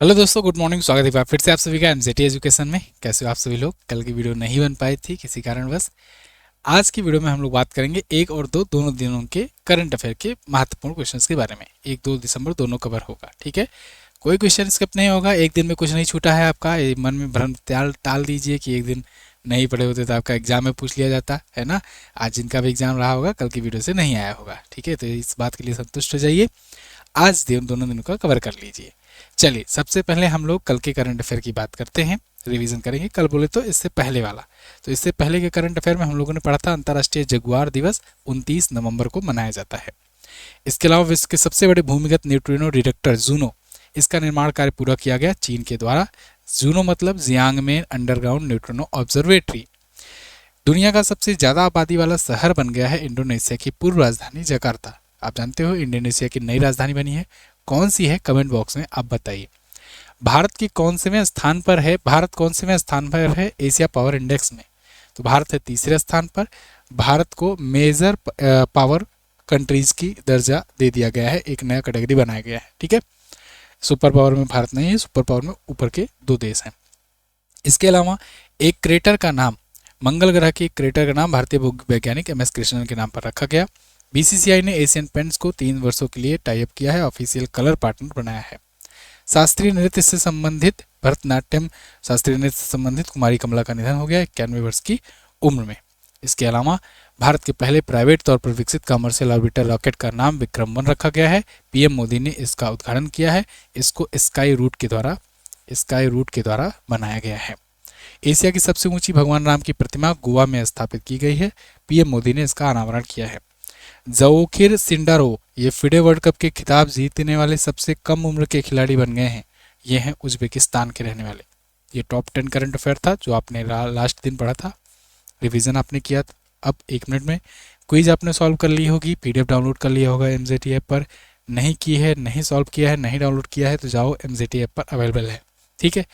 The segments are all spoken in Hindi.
हेलो दोस्तों, गुड मॉर्निंग। स्वागत है एक बार फिर से आप सभी का एमजेटी एजुकेशन में। कैसे हो आप सभी लोग? कल की वीडियो नहीं बन पाई थी किसी कारणवश। आज की वीडियो में हम लोग बात करेंगे एक और दो दोनों दिनों के करंट अफेयर के महत्वपूर्ण क्वेश्चंस के बारे में। 1-2 दिसंबर दोनों कवर होगा, ठीक है। कोई क्वेश्चन स्किप नहीं होगा। एक दिन में कुछ नहीं छूटा है आपका। ये मन में भ्रम टाल दीजिए कि एक दिन नहीं पढ़े होते तो आपका एग्जाम में पूछ लिया जाता है ना। आज जिनका भी एग्जाम रहा होगा कल की वीडियो से नहीं आया होगा, ठीक है। तो इस बात के लिए संतुष्ट हो जाइए। आज दोनों दिनों का कवर कर लीजिए। चलिए, सबसे पहले हम लोग कल के करंट अफेयर की बात करते हैं, रिवीजन करेंगे। कल बोले तो इससे पहले वाला। तो इससे पहले के करंट अफेयर में हम लोगों ने पढ़ा था अंतर्राष्ट्रीय जगुआर दिवस 29 नवंबर को मनाया जाता है। इसके अलावा विश्व के सबसे बड़े भूमिगत न्यूट्रिनो रिएक्टर जूनो, इसका निर्माण कार्य पूरा किया गया चीन के द्वारा। जूनो मतलब जियांग में अंडरग्राउंड न्यूट्रिनो ऑब्जर्वेटरी। दुनिया का सबसे ज्यादा आबादी वाला शहर बन गया है इंडोनेशिया की पूर्व राजधानी जकार्ता। आप जानते हो इंडोनेशिया की नई राजधानी बनी है, कौन सी है? कमेंट बॉक्स में आप बताइए। भारत की भारत कौन से स्थान पर है एशिया पावर इंडेक्स में? तो भारत है तीसरे स्थान पर। भारत को मेजर पावर कंट्रीज की दर्जा दे दिया गया है, एक नया कैटेगरी बनाया गया है, ठीक है। सुपर पावर में भारत नहीं है, सुपर पावर में ऊपर के दो देश हैं। इसके अलावा एक क्रेटर का नाम, मंगल ग्रह के क्रेटर का नाम भारतीय वैज्ञानिक एम एस कृष्णन के नाम पर रखा गया। बीसीसीआई ने एशियन पेंट्स को 3 वर्षों के लिए टाई अप किया है, ऑफिशियल कलर पार्टनर बनाया है। शास्त्रीय नृत्य से संबंधित भरतनाट्यम शास्त्रीय नृत्य से संबंधित कुमारी कमला का निधन हो गया 91 वर्ष की उम्र में। इसके अलावा भारत के पहले प्राइवेट तौर पर विकसित कमर्शियल ऑर्बिटर रॉकेट का नाम विक्रम-1 रखा गया है। पीएम मोदी ने इसका उद्घाटन किया है। इसको स्काई रूट के द्वारा बनाया गया है। एशिया की सबसे ऊंची भगवान राम की प्रतिमा गोवा में स्थापित की गई है। पीएम मोदी ने इसका अनावरण किया है। जोखिर सिंडारो ये फिडे वर्ल्ड कप के खिताब जीतने वाले सबसे कम उम्र के खिलाड़ी बन गए हैं। ये हैं उज्बेकिस्तान के रहने वाले। ये टॉप 10 करंट अफेयर था जो आपने लास्ट दिन पढ़ा था, रिवीजन आपने किया था। अब 1 मिनट में क्विज आपने सॉल्व कर ली होगी, पीडीएफ डाउनलोड कर लिया होगा एमजेटी ऐप पर। नहीं की है, नहीं सॉल्व किया है, नहीं डाउनलोड किया है तो जाओ, एमजेटी ऐप पर अवेलेबल है, ठीक है।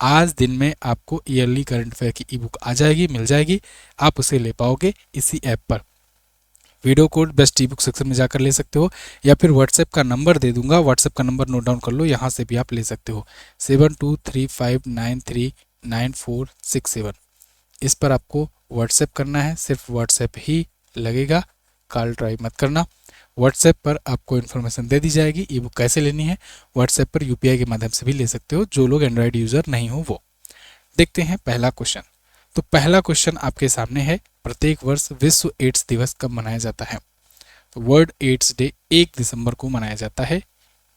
आज दिन में आपको ईयरली करंट अफेयर की ई बुक आ जाएगी, मिल जाएगी। आप उसे ले पाओगे इसी ऐप पर। वीडियो कोड बेस्ट ई बुक सेक्शन में जाकर ले सकते हो, या फिर व्हाट्सएप का नंबर दे दूंगा, व्हाट्सएप का नंबर नोट डाउन कर लो, यहाँ से भी आप ले सकते हो 7235939467। इस पर आपको व्हाट्सएप करना है, सिर्फ व्हाट्सएप ही लगेगा, कॉल ट्राई मत करना। व्हाट्सएप पर आपको इन्फॉर्मेशन दे दी जाएगी। ई बुक कैसे लेनी है व्हाट्सएप पर यूपीआई के माध्यम से भी ले सकते हो, जो लोग एंड्रॉयड यूजर नहीं हो वो। देखते हैं पहला क्वेश्चन। तो पहला क्वेश्चन आपके सामने है, प्रत्येक वर्ष विश्व एड्स दिवस कब मनाया जाता है? तो वर्ल्ड एड्स डे 1 दिसंबर को मनाया जाता है।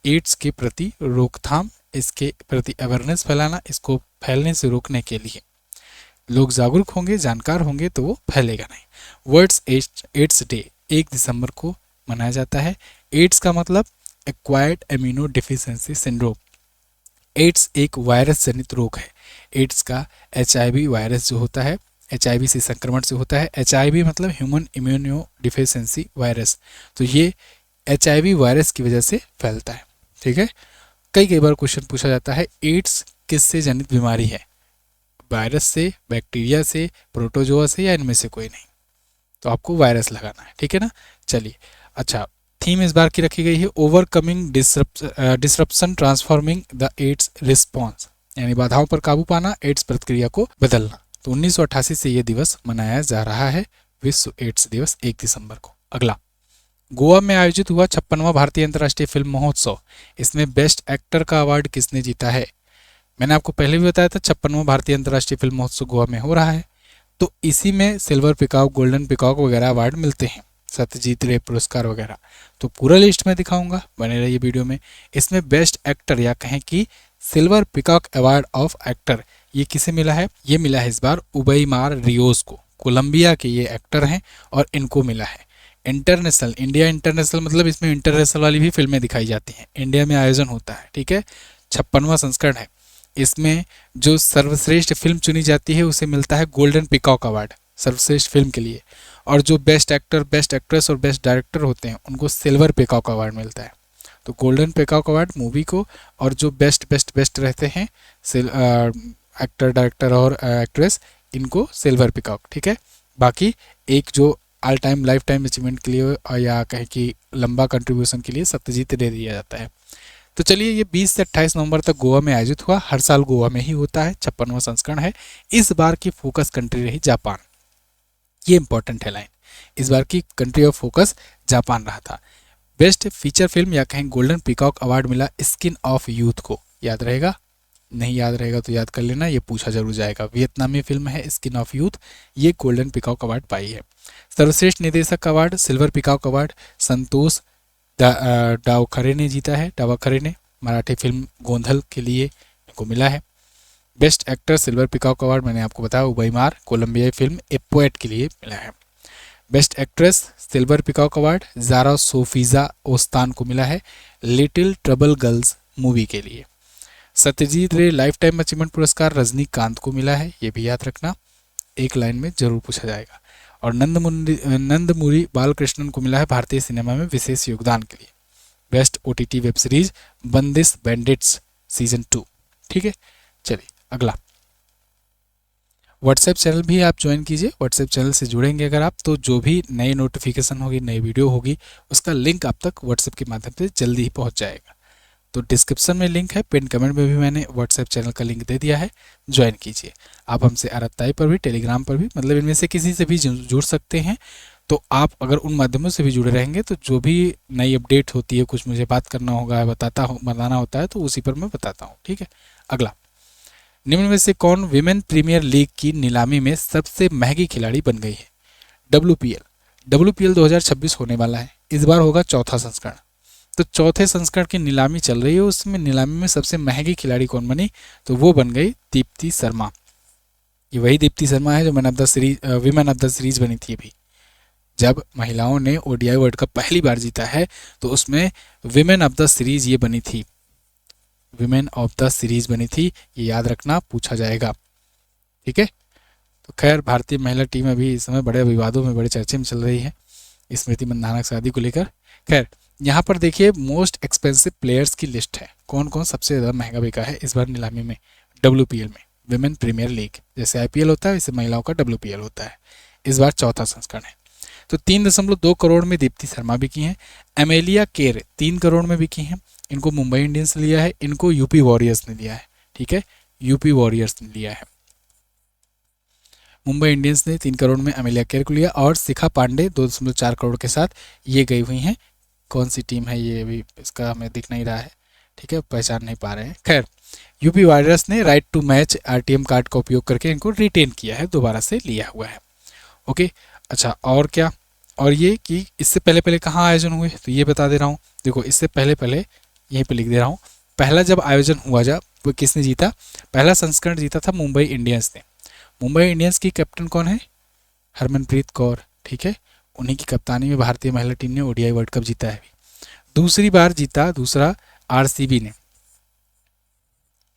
एड्स के प्रति रोकथाम, इसके प्रति अवेयरनेस फैलाना, इसको फैलने से रोकने के लिए लोग जागरूक होंगे, जानकार होंगे तो वो फैलेगा नहीं। वर्ल्ड एड्स डे 1 दिसंबर को मनाया जाता है। एड्स का मतलब acquired amino deficiency syndrome. AIDS एक वायरस जनित रोग है। एड्स का एचआईवी वायरस जो होता है, एचआईवी से संक्रमण से होता है। एचआईवी मतलब ह्यूमन इम्यूनो डिफिशियंसी वायरस। तो ये एचआईवी वायरस की वजह से फैलता है, ठीक है। कई बार क्वेश्चन पूछा जाता है, एड्स किससे जनित बीमारी है? वायरस से, बैक्टीरिया से, प्रोटोजोआ से, या इनमें से कोई नहीं? तो आपको वायरस लगाना है, ठीक है ना। चलिए, अच्छा, थीम इस बार की रखी गई है overcoming disruption transforming the AIDS response, यानी बाधाओं पर काबू पाना, एड्स प्रतिक्रिया को बदलना। तो 1988 से यह दिवस मनाया जा रहा है, विश्व एड्स दिवस 1 दिसंबर को। अगला, गोवा में आयोजित हुआ 56वां भारतीय अंतर्राष्ट्रीय फिल्म महोत्सव, इसमें बेस्ट एक्टर का अवार्ड किसने जीता है? मैंने आपको पहले भी बताया था 56वां भारतीय अंतर्राष्ट्रीय फिल्म महोत्सव गोवा में हो रहा है। तो इसी में सिल्वर पिकॉक, गोल्डन पिकॉक वगैरह अवार्ड मिलते हैं, सत्यजीत रे पुरस्कार वगैरह। तो पूरा लिस्ट में दिखाऊंगा, बने रहिए वीडियो में। इसमें बेस्ट एक्टर या कहें कि silver peacock award of actor ये किसे मिला है? ये मिला है इस बार उबैमार रियोस को। कोलंबिया के ये एक्टर हैं और इनको मिला है। इंटरनेशनल, इंडिया इंटरनेशनल मतलब इसमें इंटरनेशनल वाली भी फिल्में दिखाई जाती हैं, इंडिया में आयोजन होता है, ठीक है। 56वां संस्करण है। इसमें जो सर्वश्रेष्ठ फिल्म चुनी जाती है उसे मिलता है गोल्डन पिकॉक अवार्ड सर्वश्रेष्ठ फिल्म के लिए, और जो बेस्ट एक्टर, बेस्ट एक्ट्रेस और बेस्ट डायरेक्टर होते हैं उनको सिल्वर पिकॉक अवार्ड मिलता है। तो गोल्डन पिकॉक अवार्ड मूवी को, और जो बेस्ट रहते हैं एक्टर, डायरेक्टर और एक्ट्रेस, इनको सिल्वर पिकॉक, ठीक है। बाकी एक जो all time life time achievement के लिए या कहें कि लंबा कंट्रीब्यूशन के लिए सत्यजीत रे दिया जाता है। तो चलिए, ये 20 से 28 नवंबर तक गोवा में आयोजित हुआ। हर साल गोवा में ही होता है, 56वां संस्करण है। इस बार की फोकस कंट्री रही जापान। ये इंपॉर्टेंट है लाइन, इस बार की कंट्री ऑफ फोकस जापान रहा था। बेस्ट फीचर फिल्म या कहीं गोल्डन पीकॉक अवार्ड मिला स्किन ऑफ यूथ को। याद रहेगा? नहीं याद रहेगा तो याद कर लेना, ये पूछा जरूर जाएगा। वियतनामी फिल्म है स्किन ऑफ यूथ, ये गोल्डन पीकॉक अवार्ड पाई है। सर्वश्रेष्ठ निर्देशक अवार्ड सिल्वर पीकॉक अवार्ड संतोष डावखरे ने जीता है। डावखरे ने मराठी फिल्म गोंधल के लिए इनको मिला है। Best actor silver peacock award मैंने आपको बताया उबैमार कोलंबियाई फिल्म ए पोएट के लिए मिला है। Best actress silver peacock award Zara Sofija Ostan को मिला है लिटिल ट्रबल गर्ल्स मूवी के लिए। सत्यजीत रे लाइफ टाइम अचीवमेंट पुरस्कार रजनीकांत को मिला है, ये भी याद रखना, एक लाइन में जरूर पूछा जाएगा। और नंदमुरी बालकृष्णन को मिला है भारतीय सिनेमा में विशेष योगदान के लिए। बेस्ट ओटीटी वेब सीरीज बंदिश बैंडिट्स सीजन 2। ठीक है, चलिए अगला। व्हाट्सएप चैनल भी आप ज्वाइन कीजिए। व्हाट्सएप चैनल से जुड़ेंगे अगर आप, तो जो भी नई नोटिफिकेशन होगी, नई वीडियो होगी, उसका लिंक आप तक व्हाट्सएप के माध्यम से जल्दी ही पहुंच जाएगा। तो डिस्क्रिप्शन में लिंक है, पिन कमेंट में भी मैंने व्हाट्सएप चैनल का लिंक दे दिया है, ज्वाइन कीजिए। आप हमसे आरबताई पर भी, टेलीग्राम पर भी, मतलब इनमें से किसी से भी जुड़ सकते हैं। तो आप अगर उन माध्यमों से भी जुड़े रहेंगे तो जो भी नई अपडेट होती है, कुछ मुझे बात करना होगा, बताना होता है, तो उसी पर मैं बताता हूँ। ठीक है, अगला। निम्न में से कौन विमेन प्रीमियर लीग की नीलामी में सबसे महंगी खिलाड़ी बन गई है? WPL 2026 होने वाला है, इस बार होगा चौथा संस्करण। तो चौथे संस्करण की नीलामी चल रही है, उसमें नीलामी में सबसे महंगी खिलाड़ी कौन बनी? तो वो बन गई दीप्ति शर्मा। ये वही दीप्ति शर्मा है जो विमेन ऑफ द सीरीज बनी थी। अभी जब महिलाओं ने ओडीआई वर्ल्ड कप पहली बार जीता है तो उसमें विमेन ऑफ द सीरीज ये बनी थी, विमेन ऑफ द सीरीज बनी थी, ये याद रखना, पूछा जाएगा। ठीक है, तो खैर भारतीय महिला टीम अभी इस समय बड़े विवादों में, बड़े चर्चे में चल रही है स्मृति मंधाना की शादी को लेकर। खैर यहाँ पर देखिए मोस्ट एक्सपेंसिव प्लेयर्स की लिस्ट है, कौन कौन सबसे ज़्यादा महंगा बिका है इस बार नीलामी में WPL में, विमेन प्रीमियर लीग। जैसे IPL होता है वैसे महिलाओं का WPL होता है। इस बार चौथा संस्करण है। तो 3.2 करोड़ में दीप्ति शर्मा बिकी हैं। एमेलिया केर 3 करोड़ में बिकी हैं। इनको मुंबई इंडियंस ने लिया है, इनको यूपी वॉरियर्स ने लिया है। ठीक है, यूपी वॉरियर्स ने लिया है। मुंबई इंडियंस ने 3 करोड़ में एमेलिया केर को लिया। और शिखा पांडे 2.4 करोड़ के साथ ये गई हुई हैं। कौन सी टीम है ये अभी इसका हमें दिख नहीं रहा है, ठीक है, पहचान नहीं पा रहे हैं। खैर यूपी वॉरियर्स ने right to match RTM card का उपयोग करके इनको रिटेन किया है, दोबारा से लिया हुआ है। ओके, अच्छा और क्या, और ये कि इससे पहले कहाँ आयोजन हुए तो ये बता दे रहा हूँ। देखो इससे पहले यहीं पे लिख दे रहा हूँ। पहला जब आयोजन हुआ, जब वो किसने जीता, पहला संस्करण जीता था मुंबई इंडियंस ने। मुंबई इंडियंस की कैप्टन कौन है? हरमनप्रीत कौर। ठीक है, उन्हीं की कप्तानी में भारतीय महिला टीम ने ODI वर्ल्ड कप जीता है। दूसरी बार जीता दूसरा RCB ने,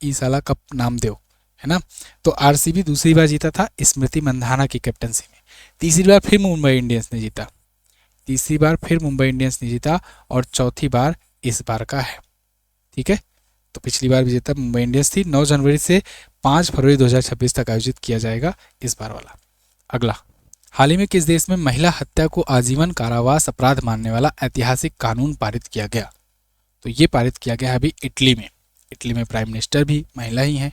ईसाला कप नामदेव, है ना। तो RCB दूसरी बार जीता था स्मृति मंधाना की कैप्टनसी में। तीसरी बार फिर मुंबई इंडियंस ने जीता, और चौथी बार इस बार का है। ठीक है, तो पिछली बार विजेता मुंबई इंडियंस थी। 9 जनवरी से 5 फरवरी 2026 तक आयोजित किया जाएगा इस बार वाला। अगला, हाल ही में किस देश में महिला हत्या को आजीवन कारावास अपराध मानने वाला ऐतिहासिक कानून पारित किया गया? तो ये पारित किया गया है अभी इटली में। इटली में प्राइम मिनिस्टर भी महिला ही है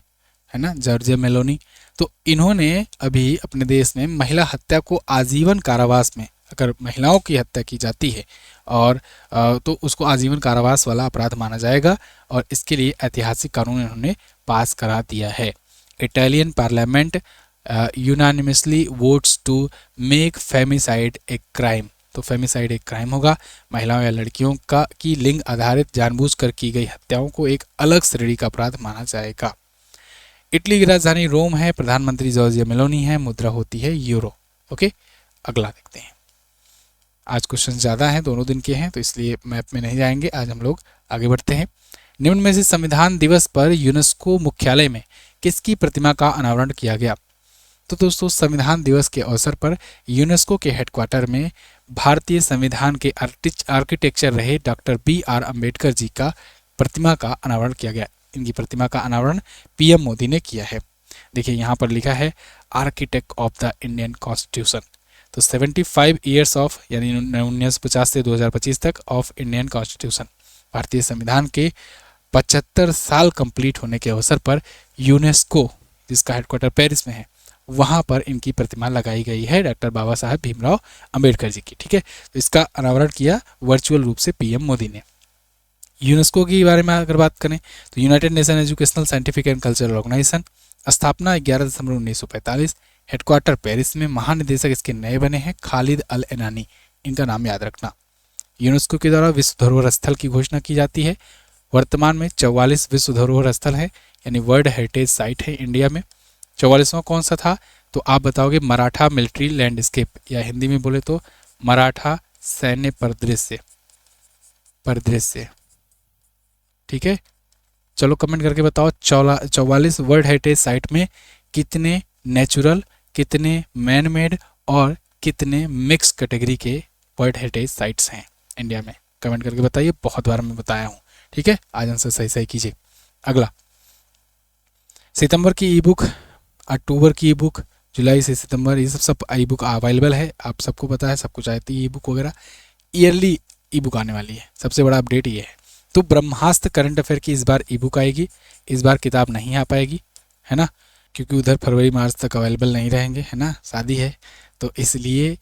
ना, जॉर्जिया मेलोनी। तो इन्होंने अभी अपने देश में महिला हत्या को आजीवन कारावास में, अगर महिलाओं की हत्या की जाती है और तो उसको आजीवन कारावास वाला अपराध माना जाएगा, और इसके लिए ऐतिहासिक कानून इन्होंने पास करा दिया है। Italian parliament unanimously votes to make femicide a crime. तो फेमिसाइड एक क्राइम होगा, महिलाओं या लड़कियों की लिंग आधारित जानबूझकर की गई हत्याओं को एक अलग श्रेणी का अपराध माना जाएगा। इटली की राजधानी रोम है, प्रधानमंत्री जॉर्जिया मेलोनी है, मुद्रा होती है यूरो। ओके, अगला देखते हैं। आज क्वेश्चन ज़्यादा हैं, दोनों दिन के हैं, तो इसलिए मैप में नहीं जाएंगे, आज हम लोग आगे बढ़ते हैं। निम्न में से संविधान दिवस पर यूनेस्को मुख्यालय में किसकी प्रतिमा का अनावरण किया गया? तो दोस्तों संविधान दिवस के अवसर पर यूनेस्को के हेडक्वार्टर में भारतीय संविधान के आर्किटेक्चर रहे डॉक्टर BR अम्बेडकर जी का प्रतिमा का अनावरण किया गया। इनकी प्रतिमा का अनावरण PM मोदी ने किया है। देखिए यहाँ पर लिखा है architect of the Indian constitution. तो 75 ईयर्स ऑफ, यानी 1950 से 2025 तक ऑफ इंडियन कॉन्स्टिट्यूशन, भारतीय संविधान के 75 साल कंप्लीट होने के अवसर पर यूनेस्को, जिसका हेडक्वार्टर पेरिस में है, वहाँ पर इनकी प्रतिमा लगाई गई है डॉक्टर बाबा साहब भीमराव अंबेडकर जी की। ठीक है, तो इसका अनावरण किया वर्चुअल रूप से पीएम मोदी ने। यूनेस्को के बारे में अगर बात करें तो United Nation Educational Scientific and Cultural Organisation, स्थापना 11 दिसंबर 1945, हेडक्वार्टर पेरिस में, महानिदेशक इसके नए बने हैं खालिद अल एनानी, इनका नाम याद रखना। यूनेस्को के द्वारा विश्व धरोहर स्थल की घोषणा की जाती है। वर्तमान में 44 विश्व धरोहर स्थल है, यानी वर्ल्ड हेरिटेज साइट है इंडिया में। 44वां कौन सा था तो आप बताओगे मराठा मिलिट्री लैंडस्केप, या हिंदी में बोले तो मराठा सैन्य परिदृश्य। ठीक है, चलो कमेंट करके बताओ 44 वर्ल्ड हेरिटेज साइट में कितने नेचुरल, कितने मैन मेड और कितने मिक्स कैटेगरी के वर्ल्ड हेरिटेज साइट्स हैं इंडिया में। कमेंट करके बताइए, बहुत बार मैं बताया हूँ। ठीक है, आज आंसर सही सही कीजिए। अगला, सितंबर की ई बुक, अक्टूबर की ई बुक, जुलाई से सितंबर, ये सब ई बुक अवेलेबल है, आप सबको पता है, सबको चाहती है ई बुक वगैरह। ईयरली ई बुक आने वाली है, सबसे बड़ा अपडेट ये है। तो ब्रह्मास्त्र करंट अफेयर की इस बार ई बुक आएगी, इस बार किताब नहीं आ पाएगी, है ना, क्योंकि उधर फरवरी मार्च तक अवेलेबल नहीं रहेंगे, है ना, शादी है तो इसलिए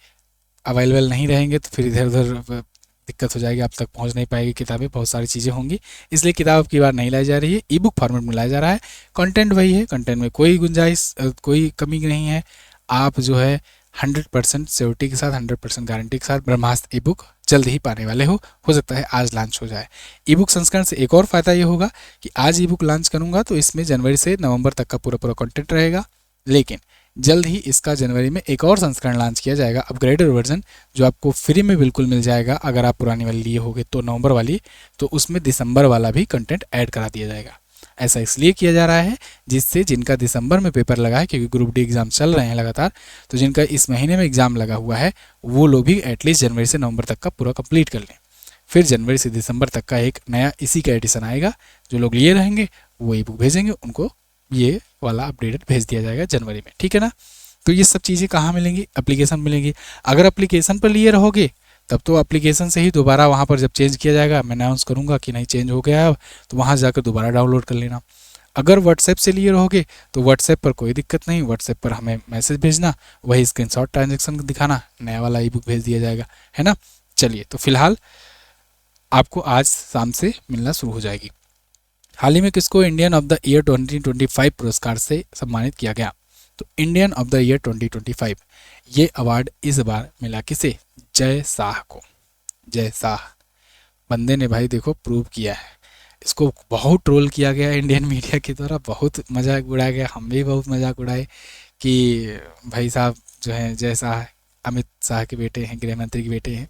अवेलेबल नहीं रहेंगे, तो फिर इधर उधर दिक्कत हो जाएगी, आप तक पहुंच नहीं पाएगी किताबें, बहुत सारी चीज़ें होंगी, इसलिए किताब की बार नहीं लाई जा रही है, ई बुक फॉर्मेट में लाया जा रहा है। कंटेंट वही है, कंटेंट में कोई गुंजाइश, कोई कमी नहीं है। आप जो है 100% सिक्योरिटी के साथ, 100% गारंटी के साथ ब्रह्मास्त्र ई बुक जल्द ही पाने वाले हो सकता है आज लॉन्च हो जाए। ई बुक संस्करण से एक और फ़ायदा ये होगा कि आज ई बुक लॉन्च करूँगा तो इसमें जनवरी से नवंबर तक का पूरा कंटेंट रहेगा, लेकिन जल्द ही इसका जनवरी में एक और संस्करण लॉन्च किया जाएगा, अपग्रेडेड वर्जन, जो आपको फ्री में बिल्कुल मिल जाएगा अगर आप पुरानी वाली लिए होगे तो, नवंबर वाली, तो उसमें दिसंबर वाला भी कंटेंट ऐड करा दिया जाएगा। ऐसा इसलिए किया जा रहा है जिससे जिनका दिसंबर में पेपर लगा है, क्योंकि ग्रुप डी एग्जाम चल रहे हैं लगातार, तो जिनका इस महीने में एग्जाम लगा हुआ है वो लोग भी एटलीस्ट जनवरी से नवंबर तक का पूरा कंप्लीट कर लें। फिर जनवरी से दिसंबर तक का एक नया इसी का एडिशन आएगा, जो लोग लिए रहेंगे वो ई बुक भेजेंगे, उनको ये वाला अपडेटेड भेज दिया जाएगा जनवरी में। ठीक है ना, तो ये सब चीज़ें कहाँ मिलेंगी, एप्लीकेशन मिलेंगी। अगर एप्लीकेशन पर लिए रहोगे तब तो एप्लीकेशन से ही दोबारा वहाँ पर जब चेंज किया जाएगा, मैं अनाउंस करूँगा कि नहीं चेंज हो गया है, तो वहाँ जाकर दोबारा डाउनलोड कर लेना। अगर व्हाट्सएप से लिए रहोगे तो व्हाट्सएप पर कोई दिक्कत नहीं, व्हाट्सएप पर हमें मैसेज भेजना, वही स्क्रीनशॉट ट्रांजेक्शन दिखाना, नया वाला ई बुक भेज दिया जाएगा, है ना। चलिए, तो फिलहाल आपको आज शाम से मिलना शुरू हो जाएगी। हाल ही में किसको इंडियन ऑफ द ईयर 2025 पुरस्कार से सम्मानित किया गया, तो इंडियन ऑफ द ईयर 2025 ये अवार्ड इस बार मिला किसे, जय शाह को। जय शाह बंदे ने भाई देखो प्रूव किया है, इसको बहुत ट्रोल किया गया इंडियन मीडिया के द्वारा, बहुत मजाक उड़ाया गया, हम भी बहुत मजाक उड़ाए कि भाई साहब जो है जय शाह अमित शाह के बेटे हैं, गृह मंत्री के बेटे हैं,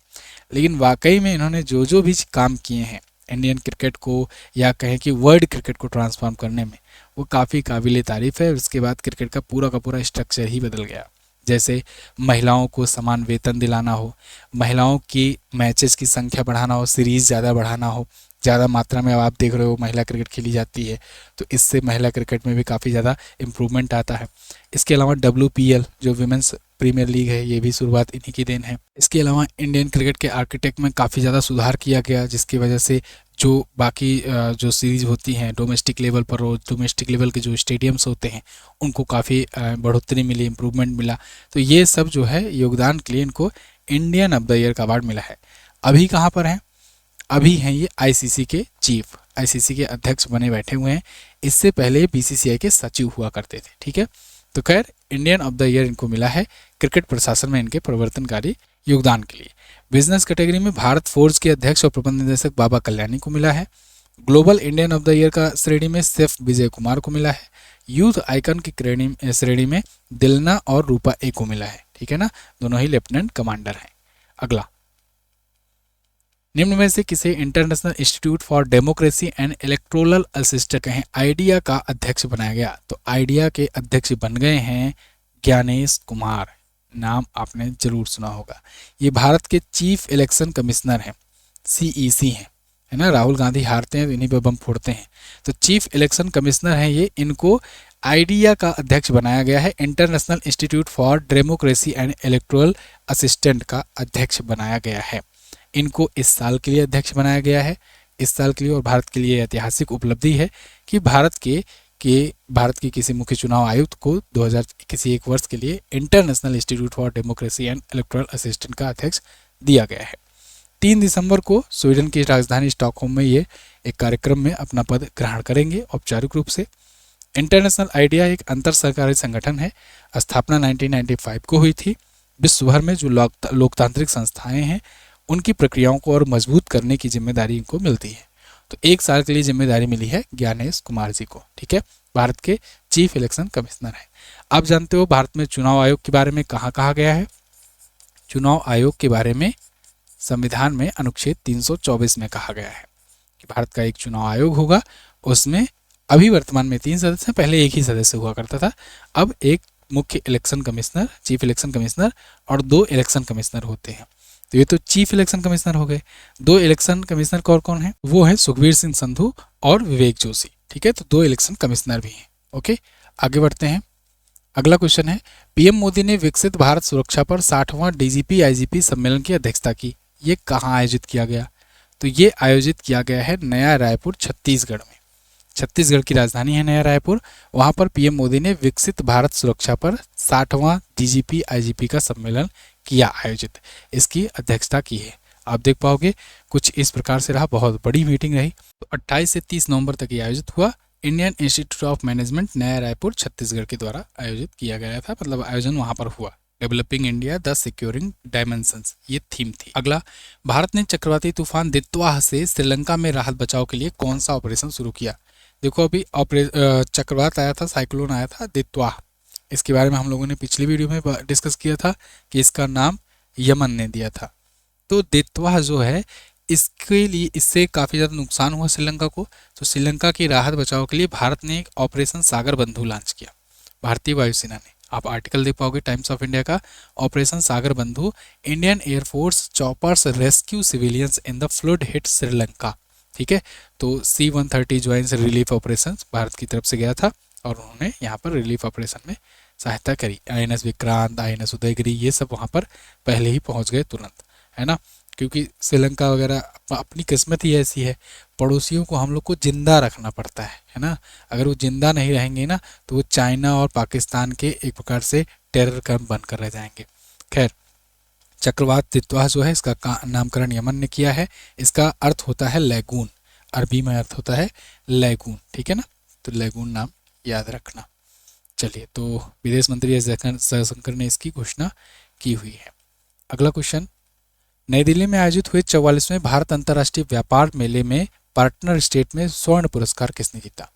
लेकिन वाकई में इन्होंने जो भी काम किए हैं इंडियन क्रिकेट को, या कहें कि वर्ल्ड क्रिकेट को ट्रांसफॉर्म करने में, वो काफ़ी काबिल तारीफ़ है। उसके बाद क्रिकेट का पूरा स्ट्रक्चर ही बदल गया, जैसे महिलाओं को समान वेतन दिलाना हो, महिलाओं की मैचेस की संख्या बढ़ाना हो, सीरीज़ ज़्यादा बढ़ाना हो, ज़्यादा मात्रा में अब आप देख रहे हो महिला क्रिकेट खेली जाती है, तो इससे महिला क्रिकेट में भी काफ़ी ज़्यादा इम्प्रूवमेंट आता है। इसके अलावा WPL जो विमेंस प्रीमियर लीग है, ये भी शुरुआत इन्हीं की देन है। इसके अलावा इंडियन क्रिकेट के आर्किटेक्ट में काफ़ी ज़्यादा सुधार किया गया, जिसकी वजह से जो बाकी जो सीरीज़ होती हैं डोमेस्टिक लेवल पर, डोमेस्टिक लेवल के जो स्टेडियम्स होते हैं उनको काफ़ी बढ़ोतरी मिली, इम्प्रूवमेंट मिला। तो ये सब जो है योगदान के लिए इनको इंडियन ऑफ द ईयर का अवार्ड मिला है। अभी कहाँ पर हैं, अभी हैं ये ICC के चीफ, ICC के अध्यक्ष बने बैठे हुए हैं। इससे पहले BCCI के सचिव हुआ करते थे। ठीक है, तो खैर इंडियन ऑफ द ईयर इनको मिला है क्रिकेट प्रशासन में इनके परिवर्तनकारी योगदान के लिए। बिजनेस कैटेगरी में भारत फोर्ज के अध्यक्ष और प्रबंध निदेशक बाबा कल्याणी को मिला है। Global Indian of the year का श्रेणी में सिर्फ विजय कुमार को मिला है। यूथ आइकन की श्रेणी में दिलना और रूपा ए को मिला है। ठीक है ना, दोनों ही लेफ्टिनेंट कमांडर हैं। अगला, निम्न में से किसे international institute for democracy and electoral assistant कहें आइडिया का अध्यक्ष बनाया गया, तो आइडिया के अध्यक्ष बन गए हैं ज्ञानेश कुमार। नाम आपने जरूर सुना होगा। ये भारत के चीफ इलेक्शन कमिश्नर हैं, CEC हैं, है ना। राहुल गांधी हारते हैं तो इन्हीं पे बम फोड़ते हैं, तो चीफ इलेक्शन कमिश्नर हैं ये। इनको आइडिया का अध्यक्ष बनाया गया है, international institute for democracy and electoral assistant का अध्यक्ष बनाया गया है। इनको इस साल के लिए अध्यक्ष बनाया गया है। इस साल के लिए और भारत के लिए ऐतिहासिक उपलब्धि है कि भारत के किसी मुख्य चुनाव आयुक्त को 2000 किसी एक वर्ष के लिए international institute for democracy and electoral assistant का अध्यक्ष दिया गया है। 3 दिसंबर को स्वीडन की राजधानी स्टॉकहोम में ये एक कार्यक्रम में अपना पद ग्रहण करेंगे औपचारिक रूप से। इंटरनेशनल आइडिया एक अंतर सरकारी संगठन है। स्थापना 1995 को हुई थी। विश्व भर में जो लोकतांत्रिक संस्थाएं हैं उनकी प्रक्रियाओं को और मजबूत करने की जिम्मेदारी इनको मिलती है। तो 1 साल के लिए जिम्मेदारी मिली है ज्ञानेश कुमार जी को। ठीक है, भारत के चीफ इलेक्शन कमिश्नर है। आप जानते हो भारत में चुनाव आयोग के बारे में कहाँ कहा गया है? चुनाव आयोग के बारे में संविधान में अनुच्छेद 324 में कहा गया है कि भारत का एक चुनाव आयोग होगा। उसमें अभी वर्तमान में 3 सदस्य, पहले एक ही सदस्य हुआ करता था। अब एक मुख्य election commissioner, chief election commissioner और 2 इलेक्शन कमिश्नर होते हैं। तो ये तो चीफ इलेक्शन कमिश्नर हो गए। 2 इलेक्शन कमिश्नर कौन कौन है? वो है सुखबीर सिंह संधू और विवेक जोशी। ठीक है, तो 2 इलेक्शन कमिश्नर भी हैं। ओके, आगे बढ़ते हैं। अगला क्वेश्चन है, पीएम मोदी ने विकसित भारत सुरक्षा पर 60वां डीजीपी आईजीपी सम्मेलन की अध्यक्षता की। ये कहाँ आयोजित किया गया? तो ये आयोजित किया गया है नया रायपुर, छत्तीसगढ़ में। छत्तीसगढ़ की राजधानी है नया रायपुर। वहाँ पर पीएम मोदी ने विकसित भारत सुरक्षा पर 60वां डीजीपी आईजीपी का सम्मेलन किया आयोजित, इसकी अध्यक्षता की है। आप देख पाओगे कुछ इस प्रकार से रहा, बहुत बड़ी मीटिंग रही। तो 28 से 30 नवंबर तक ये आयोजित हुआ। इंडियन इंस्टीट्यूट ऑफ मैनेजमेंट नया रायपुर छत्तीसगढ़ के द्वारा आयोजित किया गया था, मतलब आयोजन वहाँ पर हुआ। Developing India the securing dimensions, ये थीम थी। अगला, भारत ने चक्रवाती तूफान दित्वाह से श्रीलंका में राहत बचाव के लिए कौन सा ऑपरेशन शुरू किया? देखो अभी चक्रवात आया था, साइक्लोन आया था दित्वाह। इसके बारे में हम लोगों ने पिछली वीडियो में डिस्कस किया था कि इसका नाम यमन ने दिया था। तो दित्वाह जो है इसके लिए, इससे काफ़ी ज़्यादा नुकसान हुआ श्रीलंका को। तो श्रीलंका की राहत बचाव के लिए भारत ने एक ऑपरेशन सागर बंधु लॉन्च किया, भारतीय वायुसेना ने। आप आर्टिकल देख पाओगे टाइम्स ऑफ इंडिया का, ऑपरेशन सागर बंधु, Indian air force choppers rescue civilians in the flood hit Sri Lanka. ठीक है, तो C-130 joins relief operation Bharat की तरफ से गया था और उन्होंने यहाँ पर रिलीफ ऑपरेशन में सहायता करी। INS विक्रांत, INS उदयगिरी, ये सब वहाँ पर पहले ही पहुँच गए तुरंत, है ना, क्योंकि श्रीलंका वगैरह अपनी किस्मत ही ऐसी है, पड़ोसियों को हम लोग को जिंदा रखना पड़ता है ना। अगर वो जिंदा नहीं रहेंगे ना तो वो चाइना और पाकिस्तान के एक प्रकार से टेरर कैंप बनकर रह जाएंगे। खैर, चक्रवात दित्वाह जो है इसका नामकरण यमन ने किया है। इसका अर्थ होता है लैगून, अरबी में अर्थ होता है लैगून। ठीक है ना, तो लैगून नाम याद रखना। चलिए, तो विदेश मंत्री एस जयशंकर ने इसकी घोषणा की हुई है। अगला क्वेश्चन, नई दिल्ली में आयोजित हुए 44वें भारत अंतर्राष्ट्रीय व्यापार मेले में पार्टनर स्टेट में स्वर्ण पुरस्कार किसने जीता?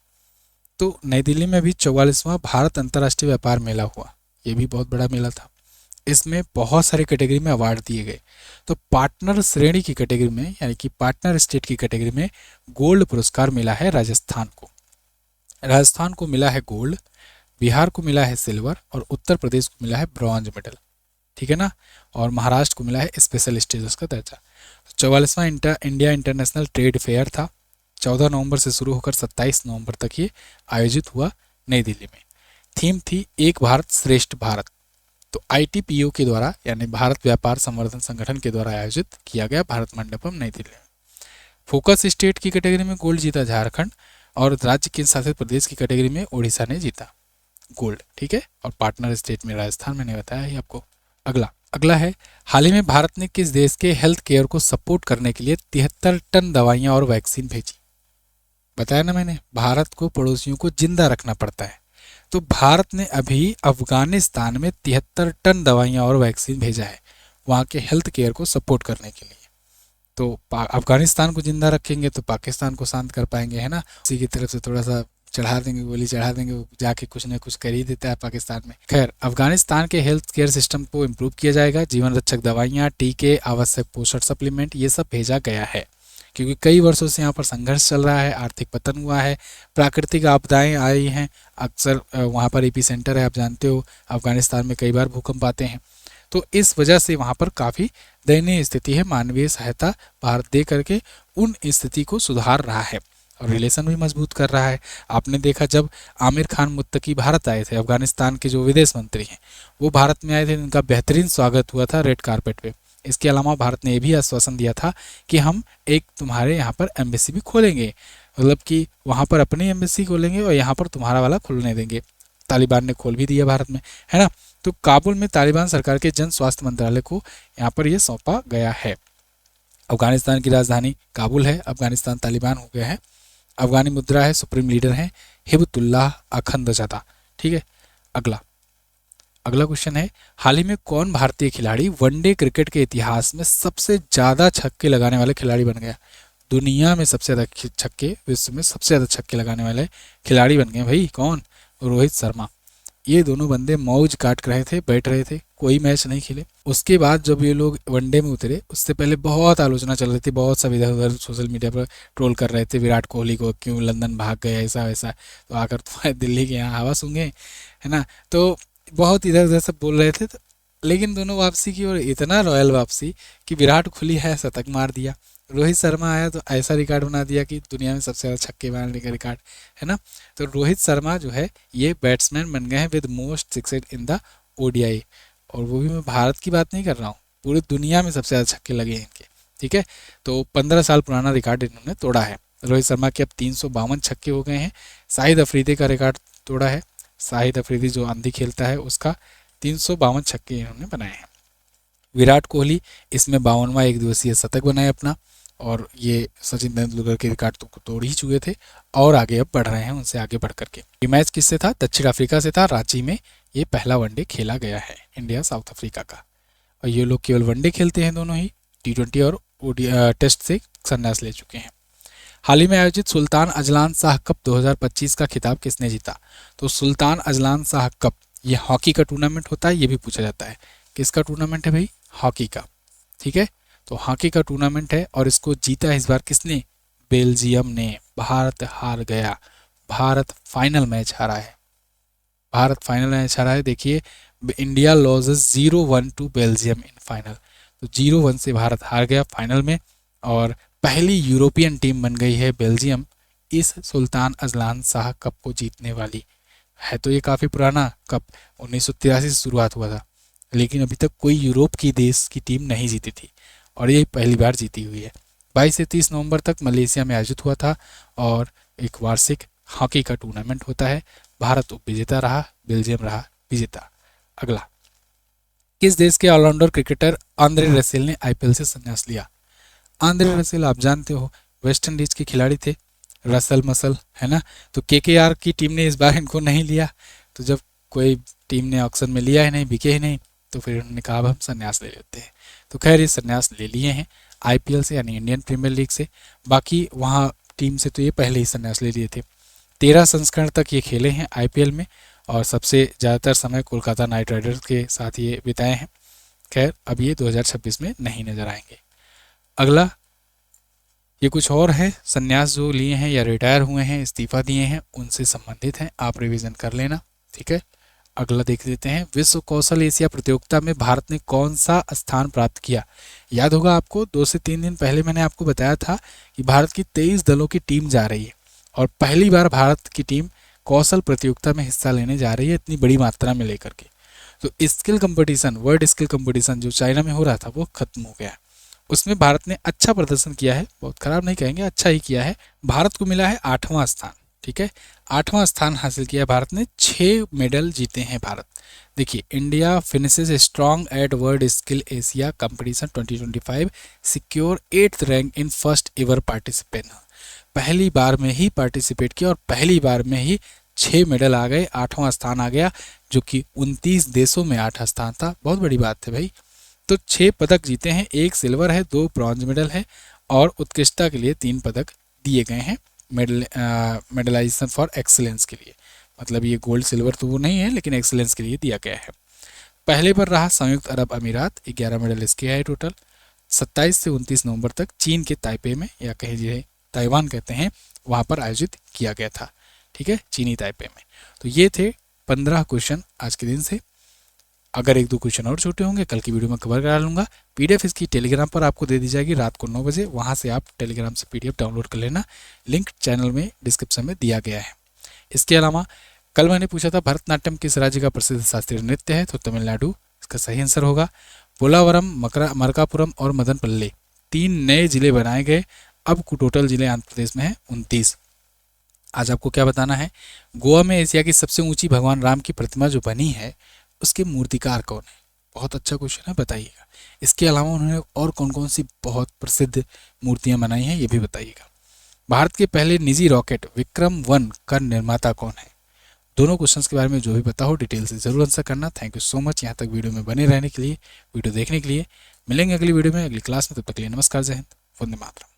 तो नई दिल्ली में भी 44वां भारत अंतर्राष्ट्रीय व्यापार मेला हुआ। ये भी बहुत बड़ा मेला था। इसमें बहुत सारी कैटेगरी में अवार्ड दिए गए। तो पार्टनर श्रेणी की कैटेगरी में, यानी कि पार्टनर स्टेट की कैटेगरी में गोल्ड पुरस्कार मिला है राजस्थान को। राजस्थान को मिला है गोल्ड, बिहार को मिला है सिल्वर और उत्तर प्रदेश को मिला है ब्रॉन्ज मेडल। ठीक है ना, और महाराष्ट्र को मिला है स्पेशल स्टेटस का दर्जा। 44वां इंडिया इंटरनेशनल ट्रेड फेयर था। 14 नवंबर से शुरू होकर 27 नवंबर तक ये आयोजित हुआ नई दिल्ली में। थीम थी एक भारत श्रेष्ठ भारत। तो ITPO के द्वारा, यानी भारत व्यापार संवर्धन संगठन के द्वारा आयोजित किया गया भारत मंडपम नई दिल्ली में। फोकस स्टेट की कैटेगरी में गोल्ड जीता झारखंड और राज्य केंद्र शासित प्रदेश की कैटेगरी में उड़ीसा ने जीता गोल्ड। ठीक है, और पार्टनर स्टेट में राजस्थान, मैंने बताया ही आपको। अगला है, हाल ही में भारत ने किस देश के हेल्थ केयर को सपोर्ट करने के लिए 73 टन दवाइयां और वैक्सीन भेजी? बताया ना मैंने, भारत को पड़ोसियों को जिंदा रखना पड़ता है। तो भारत ने अभी अफगानिस्तान में 73 टन दवाइयां और वैक्सीन भेजा है वहाँ के हेल्थ केयर को सपोर्ट करने के लिए। तो अफगानिस्तान को जिंदा रखेंगे तो पाकिस्तान को शांत कर पाएंगे, है ना। उसी की तरफ से थोड़ा सा चढ़ा देंगे, गोली चढ़ा देंगे, वो जाके कुछ ना कुछ कर ही देता है पाकिस्तान में। खैर, अफगानिस्तान के हेल्थ केयर सिस्टम को इम्प्रूव किया जाएगा। जीवन रक्षक दवाइयाँ, टीके, आवश्यक पोषण सप्लीमेंट, ये सब भेजा गया है क्योंकि कई वर्षों से यहाँ पर संघर्ष चल रहा है, आर्थिक पतन हुआ है, प्राकृतिक आपदाएं आई हैं। अक्सर वहाँ पर एपी सेंटर है, आप जानते हो अफगानिस्तान में कई बार भूकंप आते हैं। तो इस वजह से वहाँ पर काफ़ी दयनीय स्थिति है। मानवीय सहायता भारत दे करके उन स्थिति को सुधार रहा है और रिलेशन भी मजबूत कर रहा है। आपने देखा जब आमिर खान मुत्तकी भारत आए थे, अफगानिस्तान के जो विदेश मंत्री हैं वो भारत में आए थे, उनका बेहतरीन स्वागत हुआ था रेड कारपेट पे। इसके अलावा भारत ने ये भी आश्वासन दिया था कि हम एक तुम्हारे यहाँ पर एम्बेसी भी खोलेंगे, मतलब कि वहाँ पर अपनी एम्बेसी खोलेंगे और यहाँ पर तुम्हारा वाला खोलने देंगे। तालिबान ने खोल भी दिया भारत में, है ना। तो काबुल में तालिबान सरकार के जन स्वास्थ्य मंत्रालय को यहाँ पर ये सौंपा गया है। अफगानिस्तान की राजधानी काबुल है, अफगानिस्तान तालिबान हो गया है। अफगानी मुद्रा है, सुप्रीम लीडर है हिबतुल्लाह अखंदजादा। ठीक है, अगला क्वेश्चन है, हाल ही में कौन भारतीय खिलाड़ी वनडे क्रिकेट के इतिहास में सबसे ज्यादा छक्के लगाने वाले खिलाड़ी बन गया? दुनिया में सबसे ज्यादा छक्के, विश्व में सबसे ज्यादा छक्के लगाने वाले खिलाड़ी बन गए भाई। कौन? रोहित शर्मा। ये दोनों बंदे मौज काट रहे थे, बैठ रहे थे, कोई मैच नहीं खेले। उसके बाद जब ये लोग वनडे में उतरे, उससे पहले बहुत आलोचना चल रही थी, बहुत सब इधर उधर सोशल मीडिया पर ट्रोल कर रहे थे विराट कोहली को, क्यों लंदन भाग गए, ऐसा वैसा, तो आकर तुम्हारे दिल्ली के यहाँ हवा सूंघे, है ना। तो बहुत इधर उधर सब बोल रहे थे, तो लेकिन दोनों वापसी की और इतना रॉयल वापसी कि विराट कोहली है शतक मार दिया, रोहित शर्मा आया तो ऐसा रिकॉर्ड बना दिया कि दुनिया में सबसे ज़्यादा छक्के मारने का रिकॉर्ड, है ना। तो रोहित शर्मा जो है ये बैट्समैन बन गए हैं with most sixes in the ODI, और वो भी मैं भारत की बात नहीं कर रहा हूँ, पूरी दुनिया में सबसे ज़्यादा छक्के लगे हैं इनके। ठीक है, तो 15 साल पुराना रिकॉर्ड इन्होंने तोड़ा है। रोहित शर्मा के अब 352 छक्के हो गए हैं। शाहिद अफरीदी का रिकॉर्ड तोड़ा है, शाहिद अफरीदी जो आंधी खेलता है उसका 352 छक्के इन्होंने बनाए हैं। विराट कोहली इसमें 52वां एक दिवसीय शतक बनाए अपना, और ये सचिन तेंदुलकर के रिकॉर्ड तो तोड़ ही चुके थे और आगे अब बढ़ रहे हैं उनसे आगे बढ़ करके। ये मैच किससे था? दक्षिण अफ्रीका से था, रांची में ये पहला वनडे खेला गया है इंडिया साउथ अफ्रीका का। और ये लोग केवल वनडे खेलते हैं, दोनों ही T20 और टेस्ट से संन्यास ले चुके हैं। हाल ही में आयोजित सुल्तान अजलान शाह कप 2025 का खिताब किसने जीता? तो सुल्तान अजलान शाह कप ये हॉकी का टूर्नामेंट होता है, ये भी पूछा जाता है। किसका टूर्नामेंट है भाई? हॉकी का। ठीक है, तो हॉकी का टूर्नामेंट है और इसको जीता इस बार किसने? बेल्जियम ने। भारत हार गया, भारत फाइनल मैच हारा है, भारत फाइनल मैच हारा है। देखिए, India loses 0-1 to Belgium in final, तो 0-1 से भारत हार गया फाइनल में, और पहली यूरोपियन टीम बन गई है बेल्जियम इस सुल्तान अजलान शाह कप को जीतने वाली है। तो ये काफ़ी पुराना कप 1983 से शुरुआत हुआ था, लेकिन अभी तक कोई यूरोप की देश की टीम नहीं जीती थी और ये पहली बार जीती हुई है। 22 से 30 नवंबर तक मलेशिया में आयोजित हुआ था और एक वार्षिक हॉकी का टूर्नामेंट होता है। भारत उपविजेता रहा, बेल्जियम रहा विजेता। अगला, किस देश के ऑलराउंडर क्रिकेटर आंद्रे रसेल ने आईपीएल से संन्यास लिया? आंद्रे रसेल आप जानते हो वेस्ट इंडीज के खिलाड़ी थे, रसल मसल, है ना। तो केकेआर की टीम ने इस बार इनको नहीं लिया, तो जब कोई टीम ने ऑक्शन में लिया ही नहीं, बिके ही नहीं, तो फिर उन्होंने कहा अब हम संन्यास ले लेते हैं। तो खैर ये संन्यास ले लिए हैं आईपीएल से, यानी इंडियन प्रीमियर लीग से। बाकी वहाँ टीम से तो ये पहले ही संन्यास ले लिए थे। 13 संस्करण तक ये खेले हैं आईपीएल में और सबसे ज़्यादातर समय कोलकाता नाइट राइडर्स के साथ ये बिताए हैं। खैर अब ये 2026 में नहीं नजर आएंगे। अगला, ये कुछ और है, संन्यास जो लिए हैं या रिटायर हुए हैं, इस्तीफा दिए हैं, उनसे संबंधित हैं, आप रिवीजन कर लेना। ठीक है, अगला देख लेते हैं, विश्व कौशल एशिया प्रतियोगिता में भारत ने कौन सा स्थान प्राप्त किया? याद होगा आपको 2 से 3 दिन पहले मैंने आपको बताया था कि भारत की 23 दलों की टीम जा रही है और पहली बार भारत की टीम कौशल प्रतियोगिता में हिस्सा लेने जा रही है इतनी बड़ी मात्रा में लेकर के। तो skill competition, world skill competition जो चाइना में हो रहा था वो खत्म हो गया। उसमें भारत ने अच्छा प्रदर्शन किया है, बहुत खराब नहीं कहेंगे, अच्छा ही किया है। भारत को मिला है 8वां स्थान। ठीक है, 8वां स्थान हासिल किया भारत ने, 6 मेडल जीते हैं भारत। देखिए, India finishes strong at World Skill Asia competition 2025, secure 8th rank in first ever participant. पहली बार में ही पार्टिसिपेट किया और पहली बार में ही 6 मेडल आ गए, 8वां स्थान आ गया, जो कि 29 देशों में 8वां स्थान था। बहुत बड़ी बात है भाई। तो 6 पदक जीते हैं, 1 सिल्वर है, 2 ब्रॉन्ज मेडल है और उत्कृष्टता के लिए 3 पदक दिए गए हैं मेडलाइजेशन फॉर एक्सीलेंस के लिए। मतलब ये गोल्ड सिल्वर तो वो नहीं है, लेकिन एक्सीलेंस के लिए दिया गया है। पहले पर रहा संयुक्त अरब अमीरात, 11 मेडल इसके आए टोटल। 27 से 29 नवंबर तक चीन के ताइपे में, या कहीं जिसे ताइवान कहते हैं, वहाँ पर आयोजित किया गया था। ठीक है, चीनी ताइपे में। तो ये थे 15 क्वेश्चन आज के दिन से। अगर 1-2 क्वेश्चन और छोटे होंगे कल की वीडियो में कवर करा लूँगा। पीडीएफ इसकी टेलीग्राम पर आपको दे दी जाएगी रात को 9 बजे, वहाँ से आप टेलीग्राम से पीडीएफ डाउनलोड कर लेना। लिंक चैनल में डिस्क्रिप्शन में दिया गया है। इसके अलावा कल मैंने पूछा था भरतनाट्यम किस राज्य का प्रसिद्ध शास्त्रीय नृत्य है, तो तमिलनाडु इसका सही आंसर होगा। पोलावरम, मरकापुरम और मदनपल्ली 3 नए जिले बनाए गए। अब टोटल जिले आंध्र प्रदेश में हैं 29। आज आपको क्या बताना है, गोवा में एशिया की सबसे ऊंची भगवान राम की प्रतिमा जो बनी है उसके मूर्तिकार कौन है? बहुत अच्छा क्वेश्चन है, बताइएगा। इसके अलावा उन्होंने और कौन कौन सी बहुत प्रसिद्ध मूर्तियां बनाई हैं ये भी बताइएगा। भारत के पहले निजी रॉकेट विक्रम-1 का निर्माता कौन है? दोनों क्वेश्चंस के बारे में जो भी पता हो डिटेल से जरूर आंसर करना। थैंक यू सो मच यहाँ तक वीडियो में बने रहने के लिए, वीडियो देखने के लिए। मिलेंगे अगली वीडियो में, अगली क्लास में। तब तक के लिए नमस्कार, जय हिंद, वंदे मातरम।